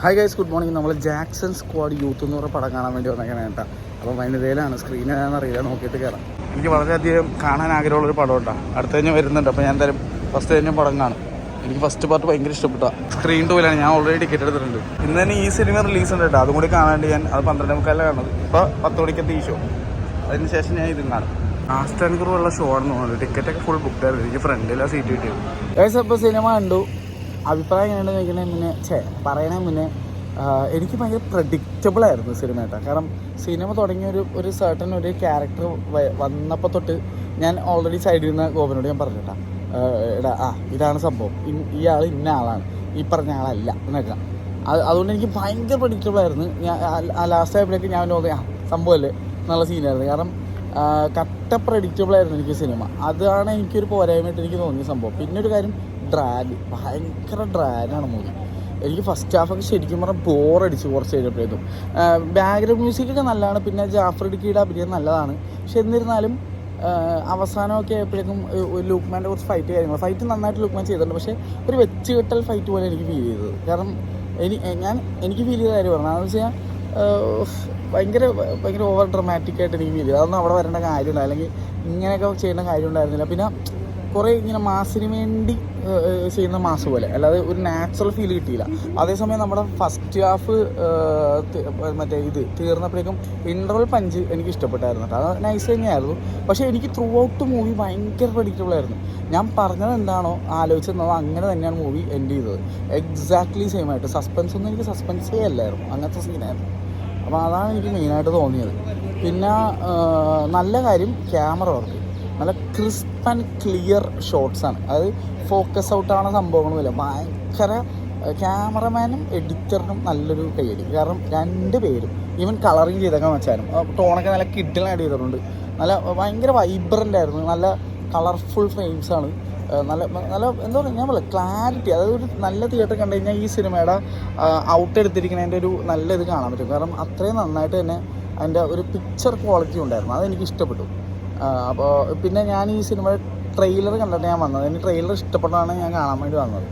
Hi guys, good morning. നമ്മൾ Jackson squad youth എന്ന് പറഞ്ഞ പടം കാണാൻ വേണ്ടി വന്നേക്കാണ് കേട്ടോ. അപ്പോൾ വനിതയിലാണ്, സ്ക്രീൻ ഏതാണെന്ന് അറിയില്ല, നോക്കിയിട്ട് കയറാം. എനിക്ക് വളരെയധികം കാണാൻ ആഗ്രഹമുള്ളൊരു പടം ഉണ്ടാകും. അടുത്ത കഴിഞ്ഞ് വരുന്നുണ്ട്. അപ്പോൾ ഞാൻ എന്തായാലും ഫസ്റ്റ് കഴിഞ്ഞ പടം കാണും. എനിക്ക് ഫസ്റ്റ് പാർട്ട് ഭയങ്കര ഇഷ്ടപ്പെട്ട സ്ക്രീൻ ടൂലാണ്. ഞാൻ ഓൾറെഡി ടിക്കറ്റ് എടുത്തിട്ടുണ്ട്. ഇന്ന് തന്നെ ഈ സിനിമ റിലീസ് ഉണ്ട് കേട്ടോ. അതും കൂടി കാണാണ്ട് ഞാൻ അത് 12:45 കാണുന്നത്. ഇപ്പോൾ 10 മണിക്കത്തെ ഈ ഷോ. അതിന് ശേഷം ഞാൻ ഇതും കാണും. ലാസ്റ്റ് മണിക്കൂറുള്ള ഷോ ആണെന്ന് തോന്നുന്നു. ടിക്കറ്റൊക്കെ ഫുൾ ബുക്ക് ആയിരുന്നു. എനിക്ക് ഫ്രണ്ടിലാണ് സീറ്റ് കിട്ടിയത്. ഗൈസ്, അപ്പോൾ സിനിമ കണ്ടു. അഭിപ്രായം എങ്ങനെയുണ്ടെന്ന് ചോദിക്കണേ മുന്നേ പറയണേ മുന്നേ എനിക്ക് ഭയങ്കര പ്രഡിക്റ്റബിൾ ആയിരുന്നു സിനിമ കേട്ടോ. കാരണം സിനിമ തുടങ്ങിയ ഒരു സർട്ടൻ ഒരു ക്യാരക്ടർ വന്നപ്പോൾ തൊട്ട് ഞാൻ ഓൾറെഡി സൈഡിൽ നിന്ന് ഗോപനോട് ഞാൻ പറഞ്ഞിട്ടാ, എടാ ഇതാണ് സംഭവം, ഇയാൾ ഇന്ന ആളാണ്, ഈ പറഞ്ഞ ആളല്ല എന്നൊക്കെ. അതുകൊണ്ട് എനിക്ക് ഭയങ്കര പ്രഡിക്റ്റബിൾ ആയിരുന്നു. ഞാൻ ലാസ്റ്റ് ആയപ്പോഴേക്ക് ഞാൻ നോക്കി സംഭവമല്ലേ നല്ല സീനായിരുന്നു. കാരണം കട്ട പ്രഡിക്റ്റബിൾ ആയിരുന്നു എനിക്ക് സിനിമ. അതാണ് എനിക്കൊരു പോരായ്മയായിട്ട് എനിക്ക് തോന്നിയ സംഭവം. പിന്നെ ഒരു കാര്യം, ഭയങ്കര ഡ്രാഗാണ് മൂവി. എനിക്ക് ഫസ്റ്റ് ഹാഫൊക്കെ ശരിക്കും പറഞ്ഞാൽ ബോറടിച്ച് കുറച്ച് കഴിഞ്ഞപ്പോഴേക്കും. ബാക്ക്ഗ്രൗണ്ട് മ്യൂസിക്കൊക്കെ നല്ലതാണ്, പിന്നെ ജാഫർ ഇടുക്കിയുടെ അഭിനയം നല്ലതാണ്. പക്ഷെ എന്നിരുന്നാലും അവസാനമൊക്കെ ആയപ്പോഴേക്കും ലൂക്ക്മാൻ്റെ കുറച്ച് ഫൈറ്റ് നന്നായിട്ട് ലൂക്ക്മാൻ ചെയ്തിട്ടുണ്ട്. പക്ഷേ ഒരു വെച്ചുകെട്ടൽ ഫൈറ്റ് പോലെ എനിക്ക് ഫീൽ ചെയ്തത്. കാരണം എനിക്ക് ഫീൽ ചെയ്ത കാര്യം പറഞ്ഞത് അതെന്ന് വെച്ചാൽ ഭയങ്കര ഓവർ ഡ്രമാറ്റിക്കായിട്ട് എനിക്ക് ഫീൽ ചെയ്തു. അതൊന്നും അവിടെ വരേണ്ട കാര്യമുണ്ടായി, അല്ലെങ്കിൽ ഇങ്ങനെയൊക്കെ ചെയ്യേണ്ട കാര്യം ഉണ്ടായിരുന്നില്ല. പിന്നെ കുറേ ഇങ്ങനെ മാസിന് വേണ്ടി ചെയ്യുന്ന മാസ് പോലെ, അല്ലാതെ ഒരു നാച്ചുറൽ ഫീൽ കിട്ടിയില്ല. അതേസമയം നമ്മുടെ ഫസ്റ്റ് ഹാഫ് തീർന്നപ്പോഴേക്കും ഇൻ്റർവൽ പഞ്ച് എനിക്ക് ഇഷ്ടപ്പെട്ടായിരുന്നു കേട്ടോ. അത് നൈസ് തന്നെയായിരുന്നു. പക്ഷേ എനിക്ക് ത്രൂ ഔട്ട് മൂവി ഭയങ്കര പ്രഡിക്റ്റബിൾ ആയിരുന്നു. ഞാൻ പറഞ്ഞത് എന്താണോ ആലോചിച്ചതോ അങ്ങനെ തന്നെയാണ് മൂവി എൻഡ് ചെയ്തത്. എക്സാക്ട്ലി സെയിം ആയിട്ട്. സസ്പെൻസ് ഒന്നും എനിക്ക് സസ്പെൻസേ അല്ലായിരുന്നു, അങ്ങനത്തെ സീനായിരുന്നു. അപ്പോൾ അതാണ് എനിക്ക് മെയിനായിട്ട് തോന്നിയത്. പിന്നെ നല്ല കാര്യം, ക്യാമറ വർക്ക് നല്ല ക്രിസ്പ് ആൻഡ് ക്ലിയർ ഷോട്ട്സാണ്. അത് ഫോക്കസ് ഔട്ടാണ് സംഭവങ്ങളൊന്നുമില്ല. ഭയങ്കര ക്യാമറമാനും എഡിറ്ററിനും നല്ലൊരു കൈയടി. കാരണം 2 പേരും ഈവൻ കളറിങ് ചെയ്തൊക്കെ വെച്ചാലും ടോണൊക്കെ നല്ല കിഡിൽ ആഡ് ചെയ്തിട്ടുണ്ട്. നല്ല ഭയങ്കര വൈബ്രൻ്റ് ആയിരുന്നു. നല്ല കളർഫുൾ ഫ്രെയിംസാണ്. നല്ല എന്താ പറയുക, ഞാൻ പറയാം ക്ലാരിറ്റി. അതായത് ഒരു നല്ല തിയേറ്റർ കണ്ടു കഴിഞ്ഞാൽ ഈ സിനിമയുടെ ഔട്ട് എടുത്തിരിക്കുന്നതിൻ്റെ ഒരു നല്ല ഇത് കാണാൻ പറ്റും. കാരണം അത്രയും നന്നായിട്ട് തന്നെ അതിൻ്റെ ഒരു പിക്ചർ ക്വാളിറ്റി ഉണ്ടായിരുന്നു. അതെനിക്ക് ഇഷ്ടപ്പെട്ടു. അപ്പോൾ പിന്നെ ഞാൻ ഈ സിനിമ ട്രെയിലർ കണ്ടിട്ട് ഞാൻ വന്നത്. എനിക്ക് ട്രെയിലർ ഇഷ്ടപ്പെട്ടാണ് ഞാൻ കാണാൻ വേണ്ടി വന്നത്.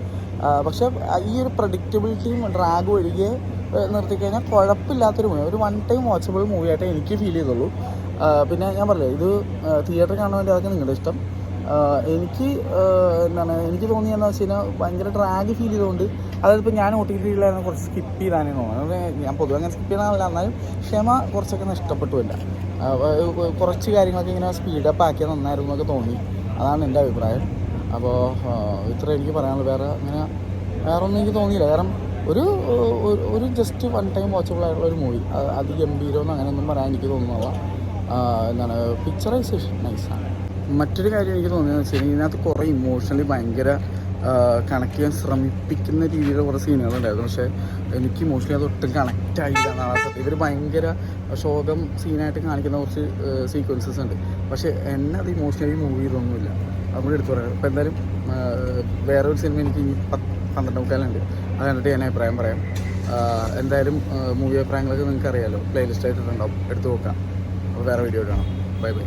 പക്ഷേ ഈ ഒരു പ്രഡിക്റ്റബിലിറ്റിയും ഡ്രാഗ് ഒഴികെ നിർത്തിക്കഴിഞ്ഞാൽ കുഴപ്പമില്ലാത്തൊരു മൂവി, ഒരു 1 ടൈം വാച്ചബിൾ മൂവിയായിട്ട് എനിക്ക് ഫീൽ ചെയ്തുള്ളൂ. പിന്നെ ഞാൻ പറഞ്ഞില്ലേ, ഇത് തിയേറ്റർ കാണാൻ വേണ്ടി അതൊക്കെ നിങ്ങളുടെ ഇഷ്ടം. എനിക്ക് തോന്നിയെന്ന് വെച്ച് കഴിഞ്ഞാൽ ഭയങ്കര ഡ്രാഗ് ഫീൽ ചെയ്തുകൊണ്ട്, അതായത് ഇപ്പോൾ ഞാൻ OTT-യിലായിരുന്നു കുറച്ച് സ്കിപ്പ് ചെയ്താനേ തോന്നുന്നത്. ഞാൻ പൊതുവെ അങ്ങനെ സ്കിപ്പ് ചെയ്താണല്ല, എന്നാലും ക്ഷമ കുറച്ചൊക്കെ നഷ്ടപ്പെട്ടുമില്ല. കുറച്ച് കാര്യങ്ങളൊക്കെ ഇങ്ങനെ സ്പീഡപ്പ് ആക്കിയാൽ നന്നായിരുന്നു എന്നൊക്കെ തോന്നി. അതാണ് എൻ്റെ അഭിപ്രായം. അപ്പോൾ ഇത്ര എനിക്ക് പറയാനുള്ളൂ. വേറെ ഒന്നും എനിക്ക് തോന്നിയില്ല. കാരണം ഒരു ജസ്റ്റ് 1 ടൈം വാച്ചബിൾ ആയിട്ടുള്ള ഒരു മൂവി. അതിഗംഭീരമെന്ന് അങ്ങനെയൊന്നും പറയാൻ എനിക്ക് തോന്നുന്നില്ല. പിക്ചറൈസേഷൻ നൈസാണ്. മറ്റൊരു കാര്യം എനിക്ക് തോന്നിയെന്ന് വെച്ച് കഴിഞ്ഞാൽ ഇതിനകത്ത് കുറേ ഇമോഷണലി ഭയങ്കര കണക്ട് ചെയ്യാൻ ശ്രമിപ്പിക്കുന്ന രീതിയിലുള്ള കുറേ സീനുകളുണ്ടായിരുന്നു. പക്ഷേ എനിക്ക് ഇമോഷണലി അത് ഒട്ടും കണക്റ്റ് ആയില്ല. ഇവർ ഭയങ്കര ശോകം സീനായിട്ട് കാണിക്കുന്ന കുറച്ച് സീക്വൻസസ് ഉണ്ട്. പക്ഷേ എന്നെ അത് ഇമോഷണലി മൂവ് ചെയ്തൊന്നുമില്ല. അതുകൊണ്ട് എടുത്തു പറയാം. അപ്പോൾ എന്തായാലും വേറെ ഒരു സിനിമ എനിക്ക് 12:45 അത് കണ്ടിട്ട് ഞാൻ അഭിപ്രായം പറയാം. എന്തായാലും മൂവി അഭിപ്രായങ്ങളൊക്കെ നിങ്ങൾക്ക് അറിയാമല്ലോ, പ്ലേലിസ്റ്റ് ആയിട്ടുണ്ടാവും, എടുത്തു നോക്കാം. അപ്പോൾ വേറെ വീഡിയോ കാണാം. Bye bye.